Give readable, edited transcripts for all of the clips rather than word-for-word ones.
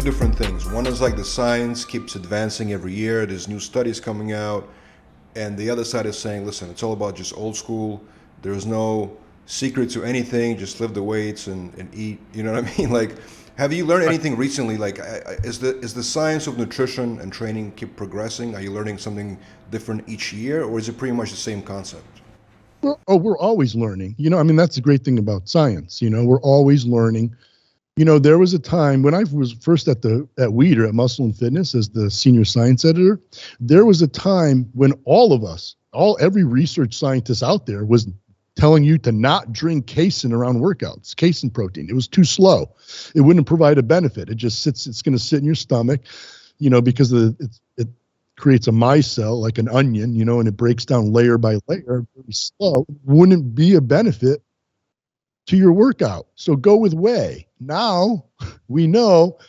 different things. One is like the science keeps advancing every year. There's new studies coming out, and the other side is saying, listen, it's all about just old school. There's no secret to anything. Just lift the weights and eat. You know what I mean? Like, have you learned anything recently? Like, is the science of nutrition and training keep progressing? Are you learning something different each year, or is it pretty much the same concept? We're always learning. I mean, that's the great thing about science. We're always learning. There was a time when I was first at Weider at Muscle and Fitness as the senior science editor. There was a time when all of us, every research scientist out there was telling you to not drink casein around workouts, casein protein. It was too slow. It wouldn't provide a benefit. It's going to sit in your stomach, because it creates a micelle like an onion, and it breaks down layer by layer, very slow. It wouldn't be a benefit to your workout. So go with whey. Now we know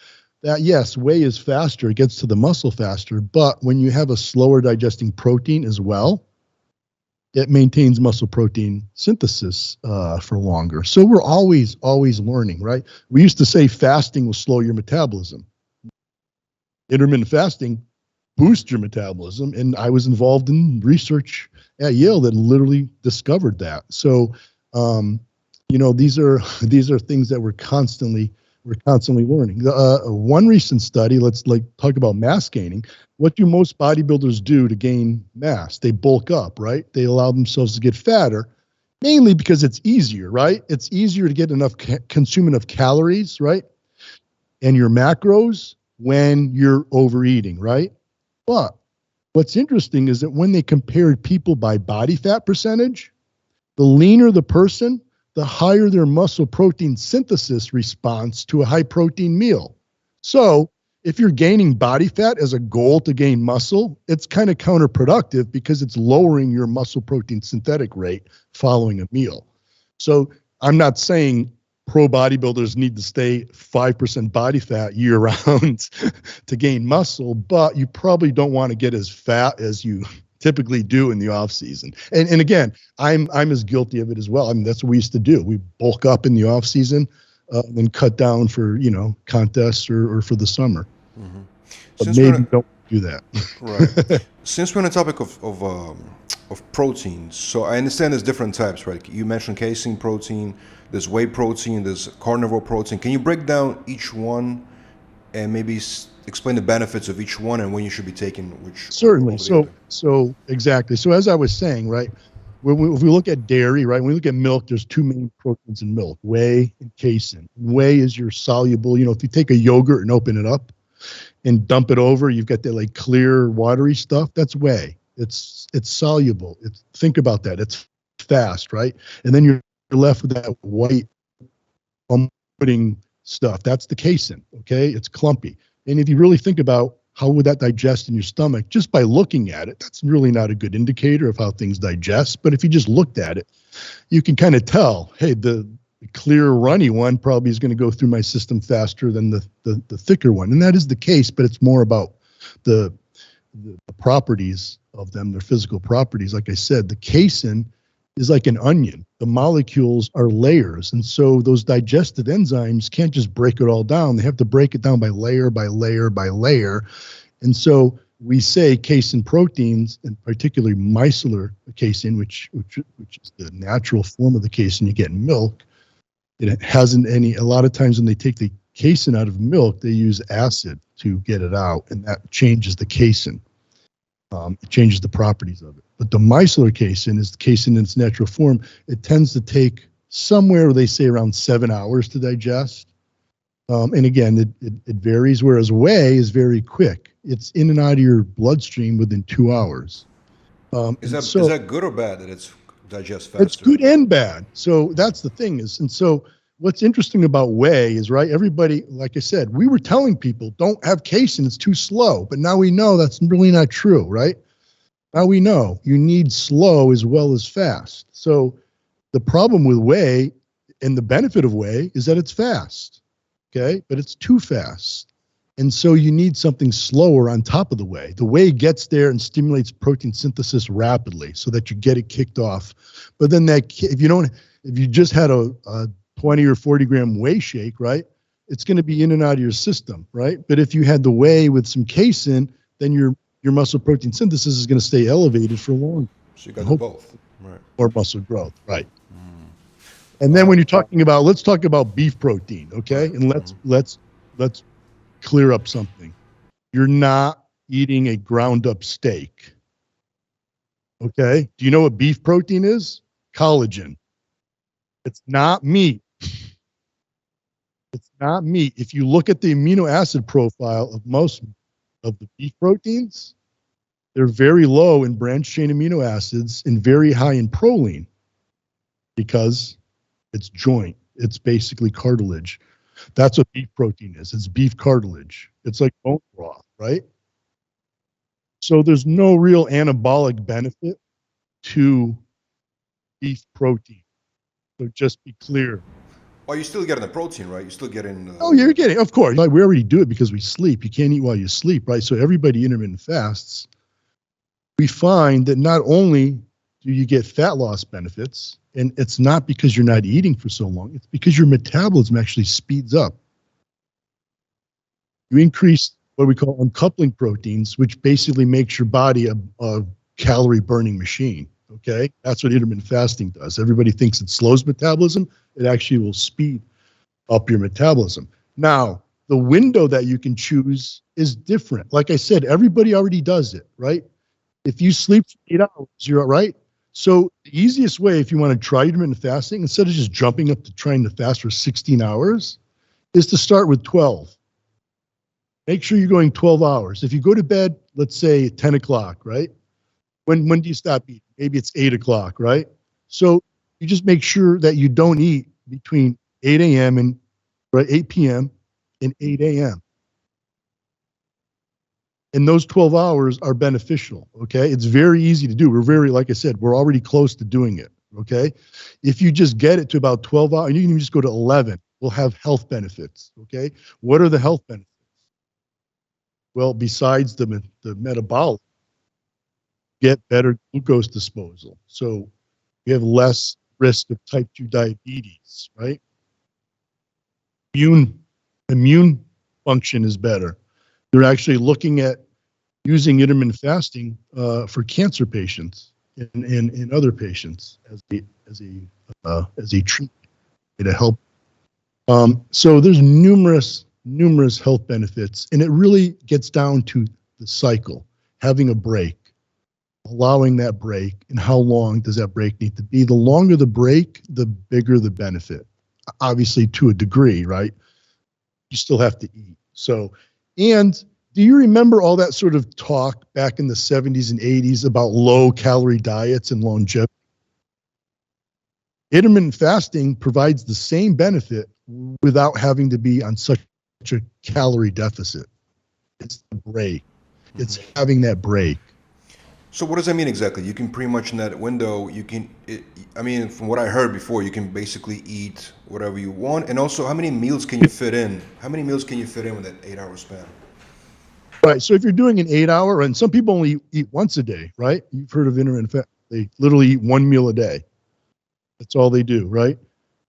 that yes, whey is faster. It gets to the muscle faster. But when you have a slower digesting protein as well, it maintains muscle protein synthesis for longer. So we're always learning, right? We used to say fasting will slow your metabolism. Intermittent fasting boosts your metabolism. And I was involved in research at Yale that literally discovered that. So, these are things that we're constantly learning. One recent study, let's talk about mass gaining. What do most bodybuilders do to gain mass? They bulk up, right? They allow themselves to get fatter, mainly because it's easier, right? It's easier to get consume enough calories, right? And your macros when you're overeating, right? But what's interesting is that when they compared people by body fat percentage, the leaner the person, the higher their muscle protein synthesis response to a high protein meal. So if you're gaining body fat as a goal to gain muscle, it's kind of counterproductive because it's lowering your muscle protein synthetic rate following a meal. So I'm not saying pro bodybuilders need to stay 5% body fat year round to gain muscle, but you probably don't want to get as fat as you typically do in the off season. And again, I'm as guilty of it as well. I mean, that's what we used to do. We bulk up in the off season and cut down for, contests or for the summer. Mm-hmm. But maybe don't do that. Right. Since we're on the topic of proteins, so I understand there's different types, right? You mentioned casein protein, there's whey protein, there's carnivore protein. Can you break down each one and maybe explain the benefits of each one and when you should be taking which? Certainly. So exactly. So as I was saying, right, if we look at dairy, right, when we look at milk, there's two main proteins in milk, whey and casein. Whey is your soluble, if you take a yogurt and open it up and dump it over, you've got that like clear watery stuff. That's whey. It's soluble. Think about that. It's fast, right? And then you're left with that white pudding stuff. That's the casein. Okay. It's clumpy. And if you really think about how would that digest in your stomach, just by looking at it, that's really not a good indicator of how things digest. But if you just looked at it, you can kind of tell, hey, the clear runny one probably is going to go through my system faster than the thicker one. And that is the case, but it's more about the properties of them, their physical properties. Like I said, the casein is like an onion. The molecules are layers. And so those digestive enzymes can't just break it all down. They have to break it down by layer by layer by layer. And so we say casein proteins, and particularly micellar casein, which is the natural form of the casein you get in milk. It hasn't a lot of times when they take the casein out of milk, they use acid to get it out, and that changes the casein. It changes the properties of it. But the micellar casein is the casein in its natural form. It tends to take somewhere, they say, around 7 hours to digest. And again, it varies, whereas whey is very quick. It's in and out of your bloodstream within 2 hours. Is that good or bad that it's digest faster? It's good and bad. So that's the thing is, and so what's interesting about whey is, right, everybody, like I said, we were telling people don't have casein, it's too slow. But now we know that's really not true, right? Now we know you need slow as well as fast. So the problem with whey and the benefit of whey is that it's fast, okay? But it's too fast. And so you need something slower on top of the whey. The whey gets there and stimulates protein synthesis rapidly so that you get it kicked off. But then if you just had a 20 or 40 gram whey shake, right? it's going to be in and out of your system, right? But if you had the whey with some casein, then your muscle protein synthesis is going to stay elevated for long. So you got to do both, right? Or muscle growth, right? And then when you're talking about, let's talk about beef protein, okay? And let's clear up something. You're not eating a ground up steak, okay? Do you know what beef protein is? Collagen. It's not meat. It's not meat. If you look at the amino acid profile of most of the beef proteins, they're very low in branched chain amino acids and very high in proline because it's joint. It's basically cartilage. That's what beef protein is. It's beef cartilage. It's like bone broth, right? So there's no real anabolic benefit to beef protein. So just be clear. Well, you're still getting the protein, right? You're still getting... Oh, you're getting, of course. Like we already do it because we sleep. You can't eat while you sleep, right? So everybody intermittent fasts. We find that not only do you get fat loss benefits, and it's not because you're not eating for so long, it's because your metabolism actually speeds up. You increase what we call uncoupling proteins, which basically makes your body a calorie burning machine. Okay, that's what intermittent fasting does. Everybody thinks it slows metabolism. It actually will speed up your metabolism. Now, the window that you can choose is different. Like I said, everybody already does it, right? If you sleep for 8 hours, you're right. So the easiest way, if you want to try intermittent fasting, instead of just jumping up to trying to fast for 16 hours, is to start with 12. Make sure you're going 12 hours. If you go to bed, let's say at 10 o'clock, right? When do you stop eating? Maybe it's 8 o'clock, right? So you just make sure that you don't eat between 8 a.m. and 8 p.m. and 8 a.m. And those 12 hours are beneficial, okay? It's very easy to do. Like I said, we're already close to doing it, okay? If you just get it to about 12 hours, and you can even just go to 11, we'll have health benefits, okay? What are the health benefits? Well, besides the metabolic, get better glucose disposal. So you have less risk of type 2 diabetes, right? Immune function is better. They're actually looking at using intermittent fasting for cancer patients and other patients as a treatment to help. So there's numerous health benefits, and it really gets down to the cycle, having a break, allowing that break, and how long does that break need to be? The longer the break, the bigger the benefit. Obviously, to a degree, right? You still have to eat. So, and do you remember all that sort of talk back in the 70s and 80s about low calorie diets and longevity? Intermittent fasting provides the same benefit without having to be on such a calorie deficit. It's the break. It's having that break. So what does that mean exactly? You can pretty much in that window, I mean, from what I heard before, you can basically eat whatever you want. And also, how many meals can you fit in? How many meals can you fit in with that 8 hour span? Right. So if you're doing an 8 hour, and some people only eat once a day, right? You've heard of intermittent fast. They literally eat one meal a day. That's all they do, right?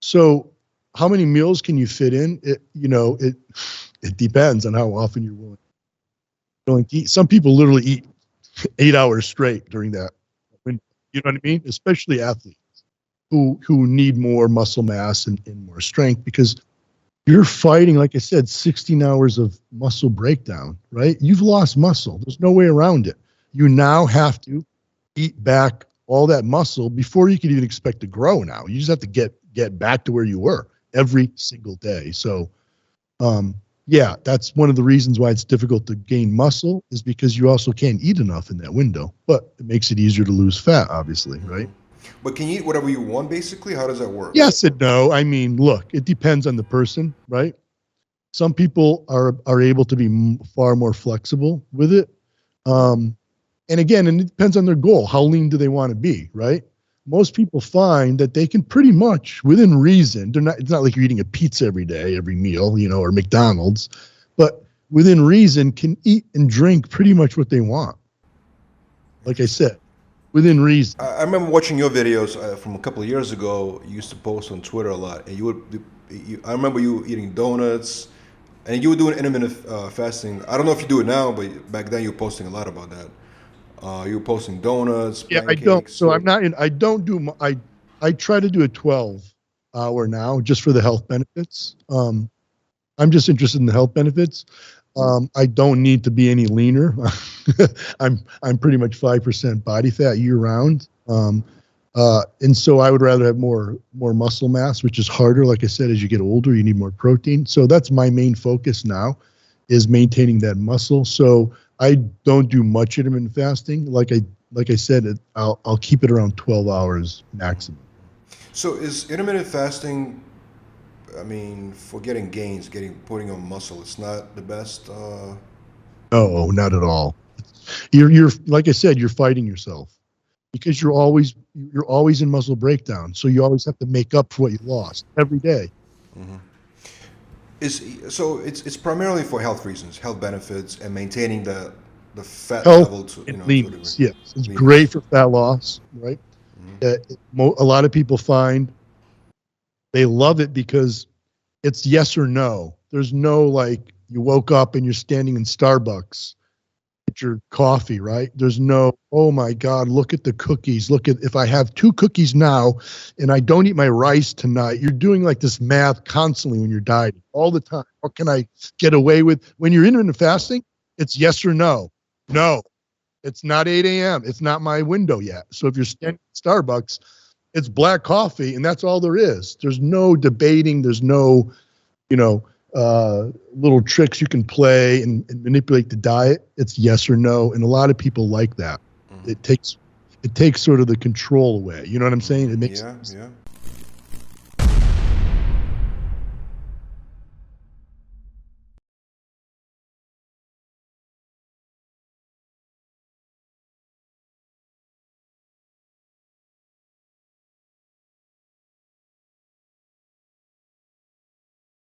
So how many meals can you fit in? It depends on how often you're willing to eat. Some people literally eat 8 hours straight during that. You know what I mean? Especially athletes who need more muscle mass and more strength, because you're fighting, like I said, 16 hours of muscle breakdown, right? You've lost muscle. There's no way around it. You now have to eat back all that muscle before you can even expect to grow now. You just have to get back to where you were every single day. So, yeah, that's one of the reasons why it's difficult to gain muscle, is because you also can't eat enough in that window. But it makes it easier to lose fat, obviously, right? But can you eat whatever you want, basically? How does that work? Yes and no. I mean, look, it depends on the person, right? Some people are able to be far more flexible with it. And again, and it depends on their goal. How lean do they want to be, right? Most people find that they can pretty much, within reason, it's not like you're eating a pizza every day, every meal, or McDonald's, but within reason can eat and drink pretty much what they want. Like I said, within reason. I remember watching your videos from a couple of years ago. You used to post on Twitter a lot, and you would I remember you eating donuts, and you were doing intermittent fasting. I don't know if you do it now, but back then you were posting a lot about that. You were posting donuts, Yeah, I don't. pancakes. So I'm not in. I don't do. I try to do a 12 hour now just for the health benefits. I'm just interested in the health benefits. I don't need to be any leaner. I'm pretty much 5% body fat year round. And so I would rather have more muscle mass, which is harder. Like I said, as you get older, you need more protein. So that's my main focus now, is maintaining that muscle. So I don't do much intermittent fasting. Like I said, I'll keep it around 12 hours maximum. So is intermittent fasting? I mean, for getting gains, putting on muscle, it's not the best. No, not at all. You're like I said, you're fighting yourself because you're always in muscle breakdown. So you always have to make up for what you lost every day. It's primarily for health reasons, health benefits, and maintaining the fat Health level to and to a degree. leanness, yes, it's Leanness. great for fat loss, right? A lot of people find they love it because it's yes or no. There's no like you woke up and you're standing in Starbucks, get your coffee, right? There's no, oh my God, look at the cookies. Look at, if I have 2 cookies now and I don't eat my rice tonight, you're doing like this math constantly when you're dieting all the time. What can I get away with? When you're intermittent fasting, it's yes or no. No, it's not 8 a.m. It's not my window yet. So if you're standing at Starbucks, it's black coffee and that's all there is. There's no debating. There's no, little tricks you can play and manipulate the diet. It's yes or no. And a lot of people like that. It takes sort of the control away. You know what I'm saying? It makes Yeah.